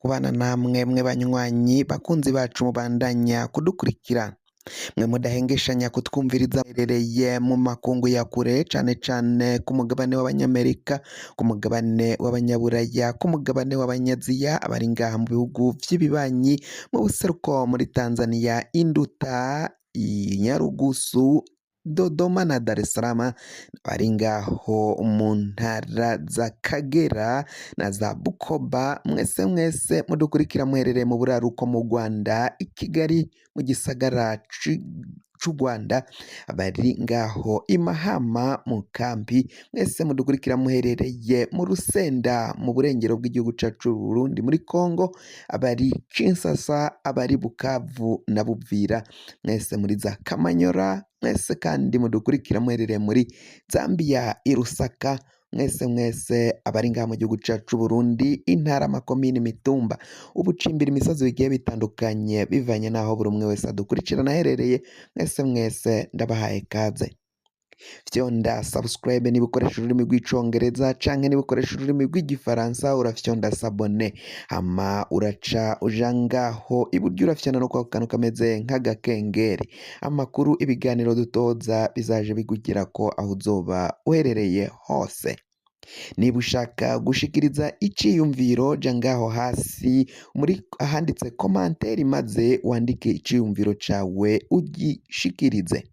kubana namwe mwe banywanyi bakunzi bacu mubandanya kudukurikira mwe mudahengeshanya kutwumviriza herereye mu makungu ya kure cane cane ku mugabane w'abanyamerika, ku mugabane w'abanyaburaya, ku mugabane w'abanyaziya, abari ngaha mu bihugu vy'ibibanyi mu buseruko muri Tanzania, Induta, Nyarugusu, Dodoma na Dar es Salaam, abari ngaho mu ntara za Kagera na za Bukoba, mwese mwese mudukurikira muherereye mu buraruko mu Rwanda, i Kigali mu gisagara c'u Rwanda, abari ngaho i Mahama mu kambi, mwese mudukurikira muherereye mu Rusenda mu burengero bw'igihugu cacu c'u Burundi, muri Kongo, abari Kinshasa, abari Bukavu na Buvira, mwese muri za Kamanyora, mwese kandi mudukurikira muherereye muri Zambia i Lusaka, mwese mwese abari ngaha mu gihugu cacu c'u Burundi, intara, amakomine, imitumba, ubucimbira, imisozi bigiye bitandukanye bivanye n'aho buri umwe wese adukurikirana aherereye, mwese mwese ndabahaye kaze. Fyonda subscribe niba ukoresha ururimi rw'icongereza canke niba ukoresha ururimi rw'igifaransa urafyonda sabone, hama uraca uja ngaho iburyo urafyonda no kwa kantu kameze nk'agakengeri, amakuru, ibiganiro dutoza bizaje bigugirako aho uzoba uherereye hose. Niba ushaka gushikiriza iciyumviro ja ngaho hasi muri ahanditse komanteri maze wandike iciyumviro cawe ugishikirize.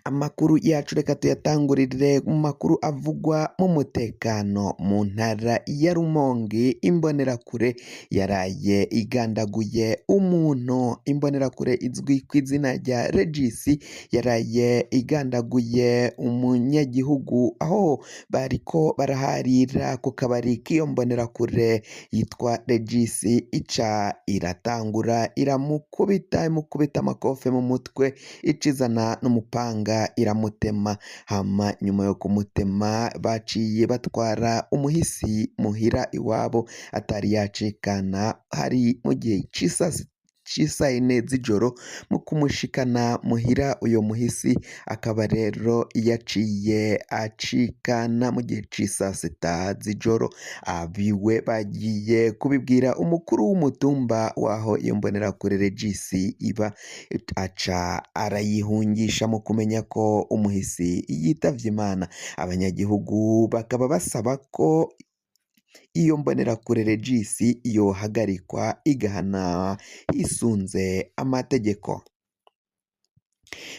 Amakuru yacu reka tuyatangurire mu makuru avugwa mu mutekano mu ntara ya Rumonge. Imbonerakure yaraye igandaguye umuntu, imbonerakure izwi ku izina rya Regis yaraye igandaguye umunyagihugu aho bariko baraharira ku kabari k'iyo mbonerakure yitwa Regis, ica iratangura imukubita amakofe mu mutwe, icizana n'umupanga iramutema, hama nyuma yo kumutema baciye batwara umuhisi muhira iwabo atari yacikana, hari mu gihe c'isa yine z'ijoro mu kumushikana muhira uyo muhisi akaba rero yaciye acikana mu gihe c'isa sita z'ijoro. Abiwe bagiye kubibwira umukuru w'umutumba waho iyo mbonerakure Regis iba, aca arayihungisha mu kumenya ko umuhisi yitavye Imana. Abanyagihugu bakaba basaba ko iyo mbonerakure Regis yohagarikwa igahana hisunze amategeko.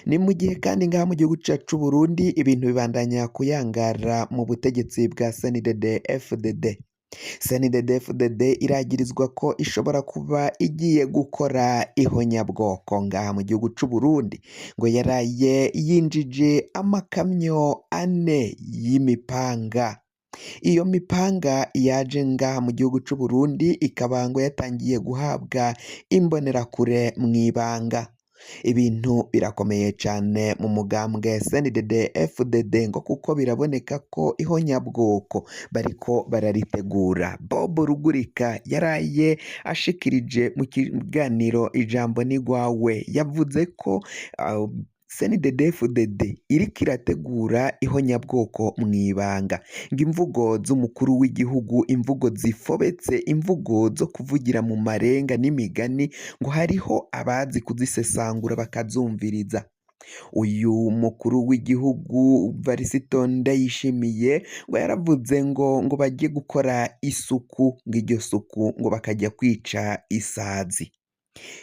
Ni mu gihe kandi ngaha mu gihugu cacu c'u Burundi ibintu bibandanya kuyangara mu butegetsi bwa CNDD-FDD. CNDD-FDD iragirizwa ko ishobora kuba igiye gukora ihonyabwoko ngaha mu gihugu c'u Burundi, ngo yaraye yinjije amakamyo 4 y'imipanga. Iyo mipanga yaje ngaha mu gihugu c'u Burundi ikaba ngo yatangiye guhabwa imbonerakure mw'ibanga. Ibintu birakomeye cane mu mugambwe CNDD-FDD ngo kuko biraboneka ko ihonyabwoko bariko bararitegura. Bob Rugurika yaraye ashikirije mu kiganiro ijambo ni gwawe, yavuze ko CNDD-FDD iriko irategura ihonyabwoko mw'ibanga, ngo imvugo z'umukuru w'igihugu, imvugo zifobetse, imvugo zo kuvugira mu marenga n'imigani, ngo hariho abazi kuzisesangura bakazumviriza. Uyu mukuru w'igihugu Varisito Ndayishimiye ngo yaravuze ngo bagiye gukora isuku, ngo iryo suku ngo bakajya kwica isazi.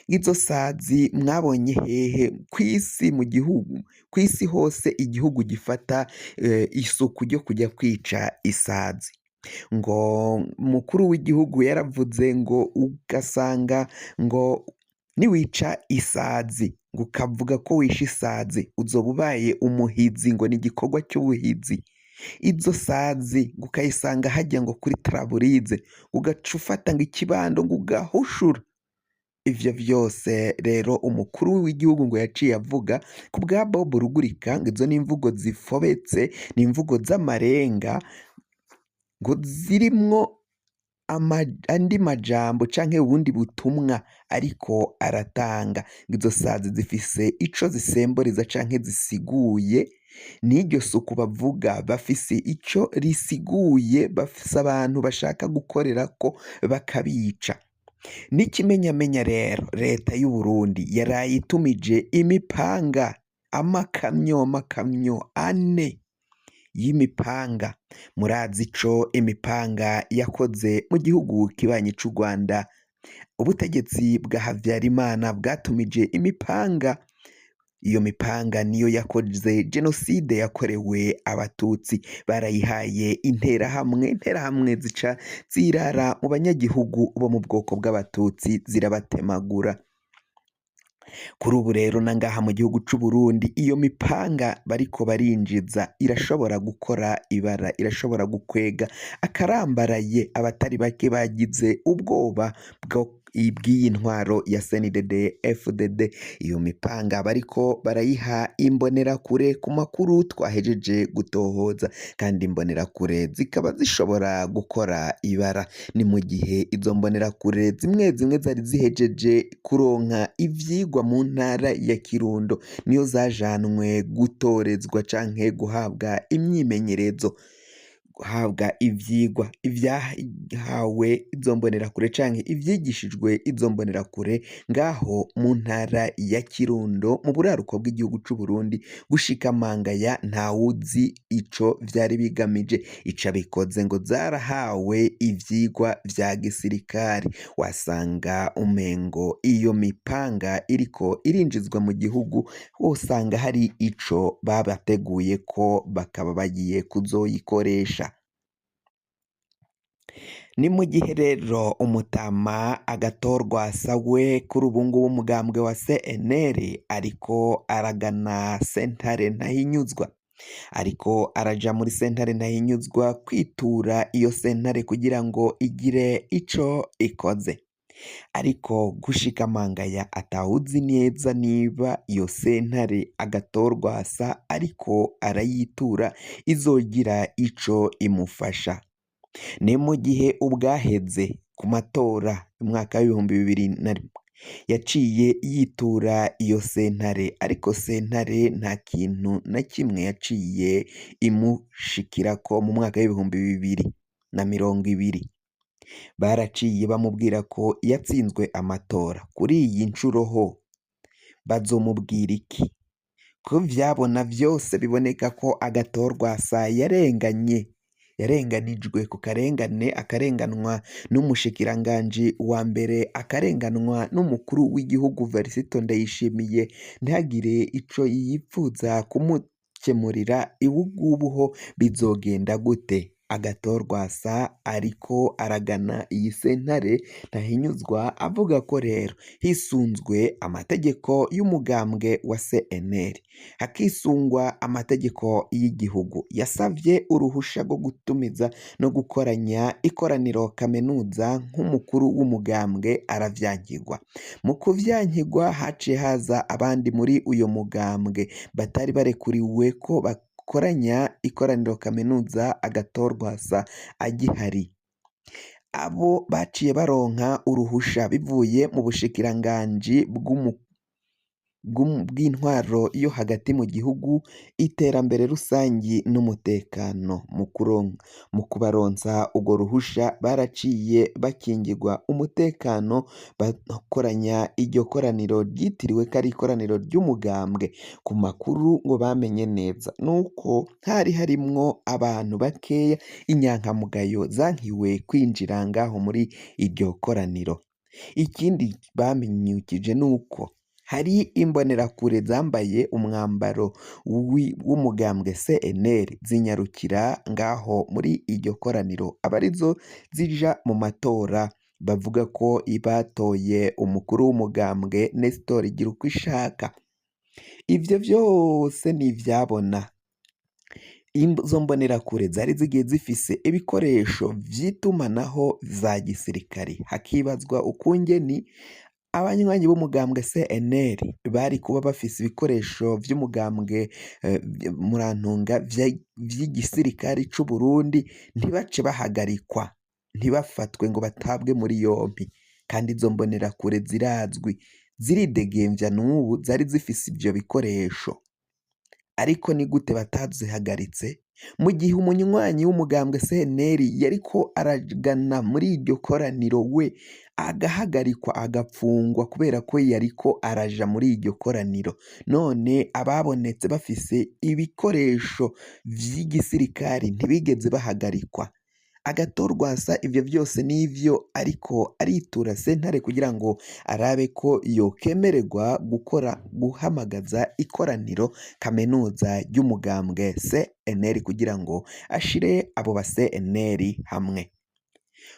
Izo sazi mwabonye hehe kw'isi, mu gihugu kw'isi hose igihugu gifata isuku ryo kujya kwica isazi? Ngo mukuru w'igihugu yaravuze ngo ugasanga ngo niwica isazi ngo ukavuga ko wishe isazi uzoba ubaye umuhizi, ngo ni igikorwa cy'ubuhizi. Izo sazi ngo ukayisanga hajya ngo kuri Traburize, ugaca ufata ngo ikibando ngo ugahushura. Ivyo vyose rero umukuru w'igihugu ngo yaciye avuga ku bwa Bob Rugurika ngo izo ni imvugo zifobetse, ni imvugo z'amarenga, ngo zirimwo andi majambo canke ubundi butumwa ariko aratanga. Ngo izo sazi zifise ico zisemburiza canke zisiguye n'iryo suku bavuga bafise ico risiguye, bafise abantu bashaka gukorerako bakabica. N'ikimenyamenya rero leta y'u Burundi yaraye itumije imipanga, amakamyo ane y'imipanga. Murazi ico imipanga yakoze mu gihugu kibanyi c'u Rwanda. Ubutegetsi bwa Havyarimana bwatumije imipanga. Iyo mipanga niyo yakoze jenoside yakorewe abatutsi. Barayihaye interahamwe zica zirara mu banyagihugu bo mu bwoko bw'abatutsi zirabatemagura. Kuri ubu rero na ngaha mu gihugu c'u Burundi iyo mipanga bariko barinjiza irashobora gukora ibara, irashobora gukwega akarambaraye. Abatari bake bagize ubwoba bw'iyi ntwaro ya CNDD FDD. Iyo mipanga bariko barayiha imbonerakure ku makuru twahejeje gutohoza, kandi imbonerakure zikaba zishobora gukora ibara. Ni mu gihe izo mbonerakure zimwe zari zihejeje kuronka ivyigwa mu ntara ya Kirundo, niyo zajanwe gutorezwa canke guhabwa imyimenyerezo, guhabwa ivyigwa ivyahawe izo mbonerakure canke ivyigishijwe izo mbonerakure ngaho mu ntara ya Kirundo mu buraruko bw'igihugu c'u Burundi. Gushika mangaya ntawuzi ico vyari bigamije. Ico bikoze ngo zarahawe ivyigwa vya gisirikari. Wasanga umengo iyo mipanga iriko irinjizwa mu gihugu, wosanga hari ico babateguye ko bakaba bagiye kuzoyikoresha. Ni mu gihe rero umutama Agathon Rwasa we kuri ubu ngubu umugambwe wa CNL ariko aragana sentare Ntahinyuzwa, ariko araja muri sentare Ntahinyuzwa kwitura iyo sentare kugira ngo igire ico ikoze. Ariko gushika mangaya atawuzi neza niba iyo sentare Agathon Rwasa ariko arayitura izogira ico imufasha. Ni mu gihe ubwaheze ku matora umwaka w'ibihumbi 2001 yaciye yitura iyo sentare, ariko sentare nta kintu na kimwe yaciye imushikirako. Mu mwaka w'ibihumbi 2020 baraciye bamubwira ko yatsinzwe amatora. Kuri iyi ncuro ho bazomubwira iki? Ko vyabona vyose biboneka ko Agathon Rwasa yarenganijwe ku karengane, akarenganwa n'umushikiranganji wa mbere, akarenganwa n'umukuru w'igihugu Varisito Ndayishimiye, ntihagire ico yipfuza kumukemurira. Ubuho bizogenda gute? Agathon Rwasa ariko aragana iyi sentare Ntahinyuzwa avuga ko rero hisunzwe amategeko y'umugambwe wa CNL, hakisungwa amategeko y'igihugu. Yasavye uruhusha rwo gutumiza no gukoranya ikoraniro kaminuza nk'umukuru w'umugambwe, aravyankigwa. Mu kuvyankigwa haciye haza abandi muri uyo mugambwe batari barekuriwe ko koranya ikoraniro kaminuza Agathon Rwasa agihari. Abo baciye baronka uruhusha bivuye mu bushikiranganji bw'intwaro yo hagati mu gihugu, iterambere rusangi n'umutekano. Mu kubaronsa urwo ruhusha baraciye bakingirwa umutekano, bakoranya iryo koraniro ryitiriwe ko ari ikoraniro ry'umugambwe. Ku makuru ngo bamenye neza nuko hari harimwo abantu bakeya, inyankamugayo zankiwe kwinjira ngaho muri iryo koraniro. Ikindi bamenyukije nuko hari imbonerakure zambaye umwambaro w'umugambwe CNL zinyarukira ngaho muri iryo koraniro, abarizo zija mu matora. Bavuga ko batoye umukuru w'umugambwe Nestor Girukishaka. Ivyo vyose ni ivyabona. Izo mbonerakure zari zigiye zifise ibikoresho vy'itumanaho za gisirikari. Hakibazwa ukungeni abanywanyi b'umugambwe CNL bari kuba bafise ibikoresho vy'umugambwe murantunga vy'igisirikari c'u Burundi, ntibace bahagarikwa, ntibafatwe ngo batabwe muri yompi. Kandi izo mbonerakure zirazwi, ziridegemvya n'ubu zari zifise ivyo bikoresho. ariko ni gute batazihagaritse mu gihe umunywanyi w'umugambwe CNL yariko aragana muri iryo koraniro we agahagarikwa agapfungwa kubera ko yariko araja muri iryo koraniro, none ababonetse bafise ibikoresho vy'igisirikari ntibigeze bahagarikwa. Agathon Rwasa ivyo vyose n'ivyo ariko aritura sentare kugira ngo arabe ko yokemererwa guhamagaza ikoraniro kaminuza ry'umugambwe CNL kugira ngo ashire abo ba CNL hamwe.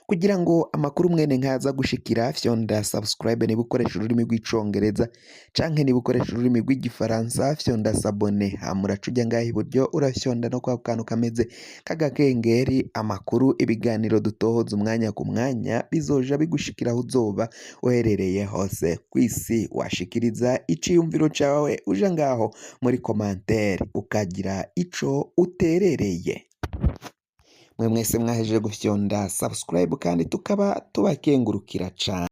Kugira ngo amakuru mwene nkaza gushikira fyonda subscribe niba ukoresha ururimi rw'icongereza canke niba ukoresha ururimi rw'igifaransa fyonda s'abone hama uraca uja ngaha iburyo urafyonda no kwa kantu kameze k'agakengeri, amakuru ibiganiro dutohoza umwanya ku mwanya bizoja bigushikira aho uzoba uherereye hose kw'isi. Washikiriza iciyumviro cawe uja ngaho muri commentaire ukagira ico uterereye. Mwe mwese mwahejeje gufyonda subscribe kandi tukaba tubakengurukira cane.